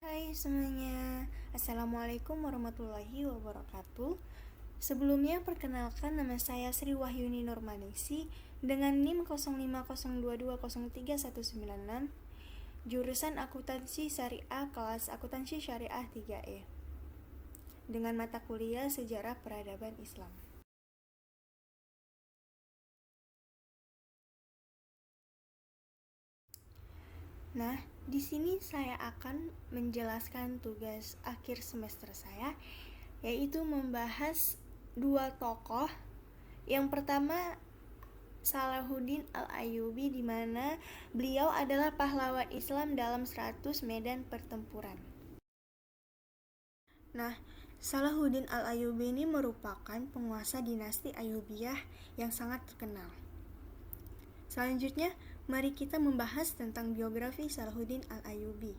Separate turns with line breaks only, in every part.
Hai semuanya, Assalamualaikum warahmatullahi wabarakatuh. Sebelumnya perkenalkan, nama saya Sri Wahyuni Nurmaningsi dengan NIM 0502203196, jurusan Akuntansi Syariah kelas Akuntansi Syariah 3E, dengan mata kuliah Sejarah Peradaban Islam. Nah, di sini saya akan menjelaskan tugas akhir semester saya, yaitu membahas dua tokoh. Yang pertama, Salahuddin Al-Ayyubi, di mana beliau adalah pahlawan Islam dalam 100 medan pertempuran. Nah, Salahuddin Al-Ayyubi ini merupakan penguasa dinasti Ayyubiyah yang sangat terkenal. Selanjutnya, mari kita membahas tentang biografi Salahuddin Al-Ayyubi.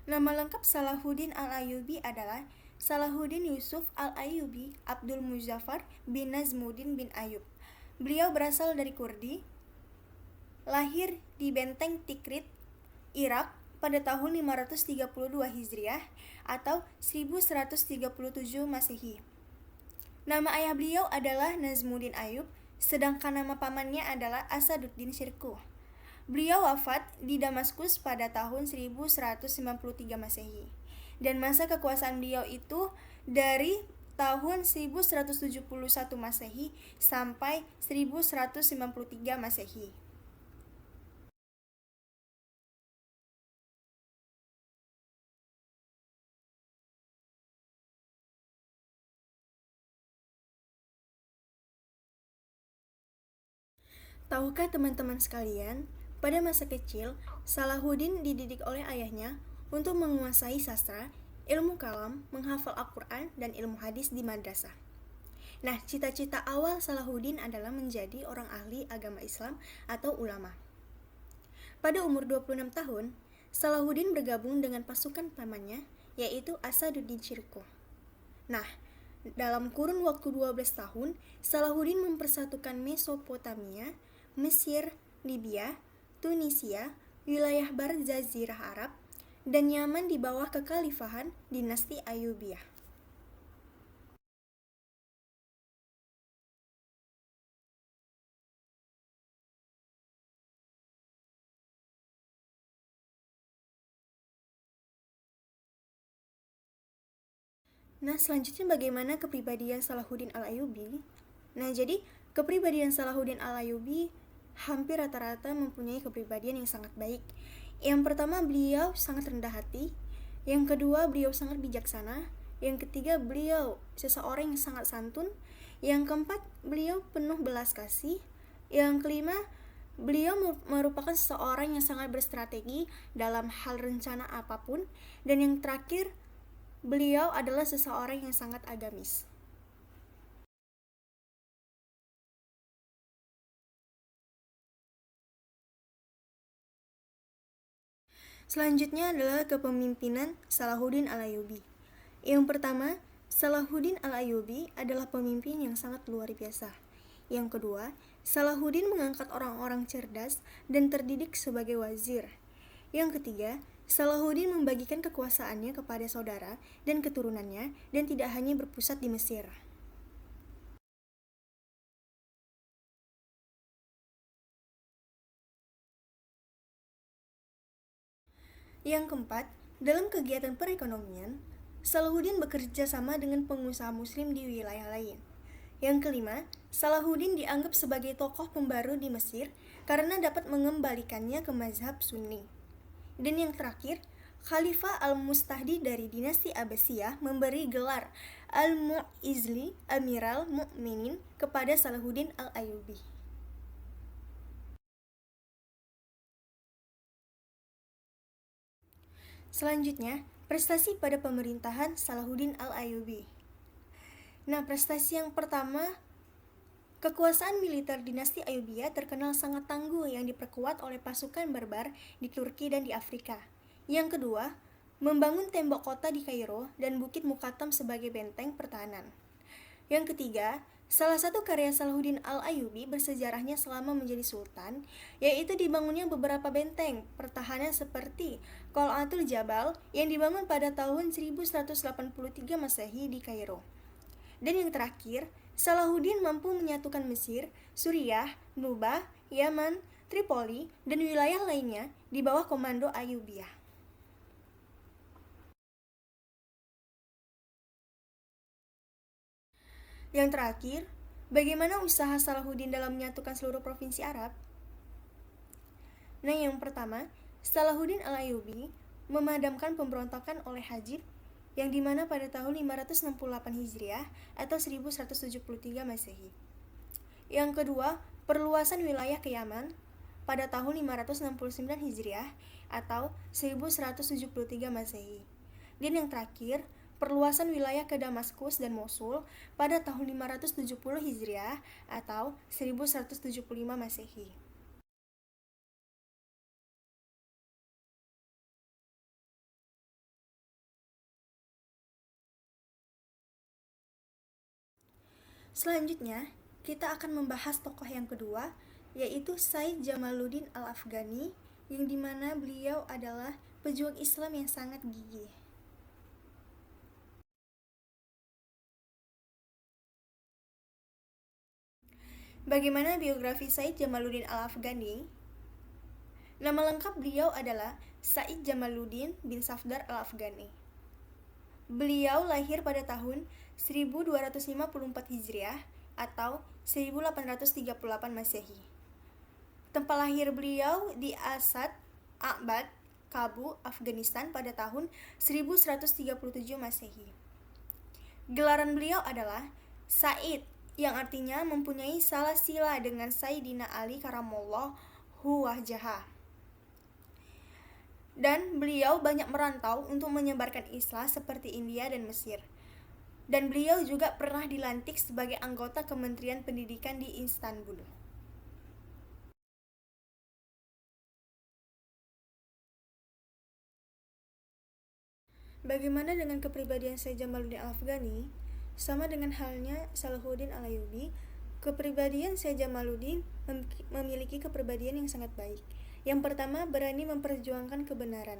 Nama lengkap Salahuddin Al-Ayyubi adalah Salahuddin Yusuf Al-Ayyubi Abdul Muzaffar bin Nazmuddin bin Ayyub. Beliau berasal dari Kurdi, lahir di Benteng Tikrit, Irak pada tahun 532 Hijriah atau 1137 Masehi. Nama ayah beliau adalah Nazmuddin Ayyub, sedangkan nama pamannya adalah Asaduddin Syirkuh. Beliau wafat di Damaskus pada tahun 1193 Masehi. Dan masa kekuasaan beliau itu dari tahun 1171 Masehi sampai 1193 Masehi. Tahukah teman-teman sekalian, pada masa kecil, Salahuddin dididik oleh ayahnya untuk menguasai sastra, ilmu kalam, menghafal Al-Quran, dan ilmu hadis di madrasah. Nah, cita-cita awal Salahuddin adalah menjadi orang ahli agama Islam atau ulama. Pada umur 26 tahun, Salahuddin bergabung dengan pasukan pamannya, yaitu Asaduddin Syirkuh. Nah, dalam kurun waktu 12 tahun, Salahuddin mempersatukan Mesopotamia, Mesir, Libya, Tunisia, wilayah barat Jazirah Arab, dan Yaman di bawah kekhalifahan dinasti Ayyubiyah. Nah, selanjutnya bagaimana kepribadian Salahuddin Al-Ayyubi? Nah, jadi kepribadian Salahuddin Al-Ayyubi hampir rata-rata mempunyai kepribadian yang sangat baik. Yang pertama, beliau sangat rendah hati. Yang kedua, beliau sangat bijaksana. Yang ketiga, beliau seseorang yang sangat santun. Yang keempat, beliau penuh belas kasih. Yang kelima, beliau merupakan seseorang yang sangat berstrategi dalam hal rencana apapun. Dan yang terakhir, beliau adalah seseorang yang sangat agamis. Selanjutnya adalah kepemimpinan Salahuddin Al-Ayyubi. Yang pertama, Salahuddin Al-Ayyubi adalah pemimpin yang sangat luar biasa. Yang kedua, Salahuddin mengangkat orang-orang cerdas dan terdidik sebagai wazir. Yang ketiga, Salahuddin membagikan kekuasaannya kepada saudara dan keturunannya dan tidak hanya berpusat di Mesir. Yang keempat, dalam kegiatan perekonomian, Salahuddin bekerja sama dengan pengusaha muslim di wilayah lain. Yang kelima, Salahuddin dianggap sebagai tokoh pembaru di Mesir karena dapat mengembalikannya ke mazhab Sunni. Dan yang terakhir, Khalifah Al-Mustahdi dari dinasti Abbasiyah memberi gelar Al-Mu'izli Amiral Mu'minin kepada Salahuddin Al-Ayyubi. Selanjutnya, prestasi pada pemerintahan Salahuddin Al-Ayyubi. Nah, prestasi yang pertama, kekuasaan militer dinasti Ayyubiyah terkenal sangat tangguh yang diperkuat oleh pasukan barbar di Turki dan di Afrika. Yang kedua, membangun tembok kota di Kairo dan Bukit Mukatam sebagai benteng pertahanan. Yang ketiga, Salah satu karya Salahuddin Al-Ayyubi bersejarahnya selama menjadi sultan, yaitu dibangunnya beberapa benteng pertahanan seperti Qal'atul Jabal yang dibangun pada tahun 1183 Masehi di Kairo. Dan yang terakhir, Salahuddin mampu menyatukan Mesir, Suriah, Nubah, Yaman, Tripoli, dan wilayah lainnya di bawah komando Ayyubiyah. Yang terakhir, bagaimana usaha Salahuddin dalam menyatukan seluruh provinsi Arab? Nah, yang pertama, Salahuddin Al-Ayyubi memadamkan pemberontakan oleh Hajib yang dimana pada tahun 568 Hijriah atau 1173 Masehi. Yang kedua, perluasan wilayah ke Yaman pada tahun 569 Hijriah atau 1173 Masehi. Dan yang terakhir, perluasan wilayah ke Damaskus dan Mosul pada tahun 570 Hijriah atau 1175 Masehi. Selanjutnya, kita akan membahas tokoh yang kedua, yaitu Said Jamaluddin Al-Afghani, yang dimana beliau adalah pejuang Islam yang sangat gigih. Bagaimana biografi Said Jamaluddin Al-Afghani? Nama lengkap beliau adalah Said Jamaluddin bin Safdar Al-Afghani. Beliau lahir pada tahun 1254 Hijriah atau 1838 Masehi. Tempat lahir beliau di Asad Abad, Kabul, Afghanistan pada tahun 1137 Masehi. Gelaran beliau adalah Said, yang artinya mempunyai salah sila dengan Sayyidina Ali karamallahu wajhah. Dan beliau banyak merantau untuk menyebarkan Islam seperti India dan Mesir. Dan beliau juga pernah dilantik sebagai anggota Kementerian Pendidikan di Istanbul. Bagaimana dengan kepribadian Said Jamaluddin Al-Afghani? Sama dengan halnya Salahuddin Al-Ayyubi, kepribadian Said Jamaluddin memiliki kepribadian yang sangat baik. Yang pertama, berani memperjuangkan kebenaran,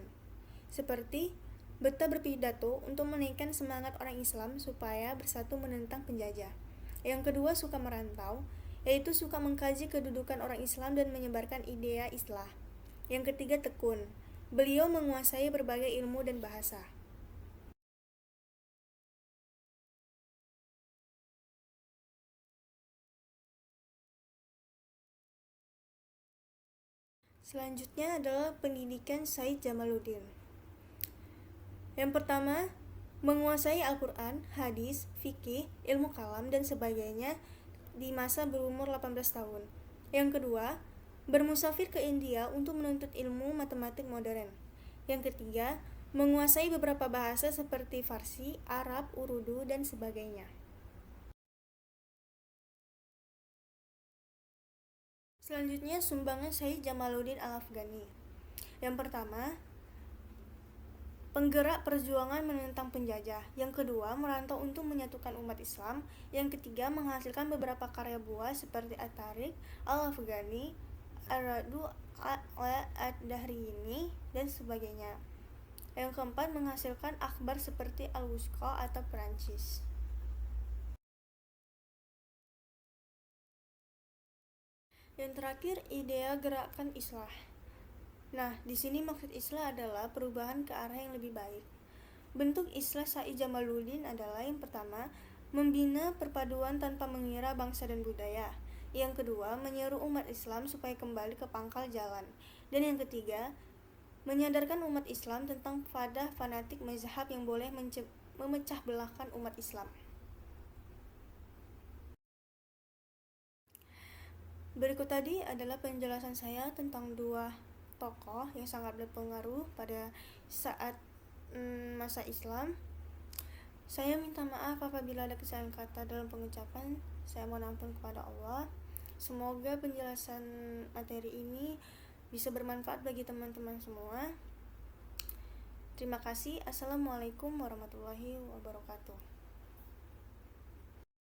seperti betah berpidato untuk menaikkan semangat orang Islam supaya bersatu menentang penjajah. Yang kedua, suka merantau, yaitu suka mengkaji kedudukan orang Islam dan menyebarkan idea Islam. Yang ketiga, tekun. Beliau menguasai berbagai ilmu dan bahasa. Selanjutnya adalah pendidikan Said Jamaluddin. Yang pertama, menguasai Al-Quran, hadis, fikih, ilmu kalam, dan sebagainya di masa berumur 18 tahun. Yang kedua, bermusafir ke India untuk menuntut ilmu matematik modern. Yang ketiga, menguasai beberapa bahasa seperti Farsi, Arab, Urdu, dan sebagainya. Selanjutnya, sumbangan Said Jamaluddin Al-Afghani. Yang pertama, penggerak perjuangan menentang penjajah. Yang kedua, merantau untuk menyatukan umat Islam. Yang ketiga, menghasilkan beberapa karya buah seperti At-Tariq Al-Afghani, Ar-Radu Ad-Dahrini, dan sebagainya. Yang keempat, menghasilkan akhbar seperti Al-Wusqa atau Perancis. Yang terakhir, idea gerakan Islah. Nah, di sini maksud Islah adalah perubahan ke arah yang lebih baik. Bentuk Islah Said Jamaluddin adalah yang pertama, membina perpaduan tanpa mengira bangsa dan budaya. Yang kedua, menyeru umat Islam supaya kembali ke pangkal jalan. Dan yang ketiga, menyadarkan umat Islam tentang fadah fanatik mazhab yang boleh memecah belahkan umat Islam. Berikut tadi adalah penjelasan saya tentang dua tokoh yang sangat berpengaruh pada saat masa Islam. Saya minta maaf apabila ada kesalahan kata dalam pengucapan. Saya mohon ampun kepada Allah. Semoga penjelasan materi ini bisa bermanfaat bagi teman-teman semua. Terima kasih. Assalamualaikum warahmatullahi wabarakatuh.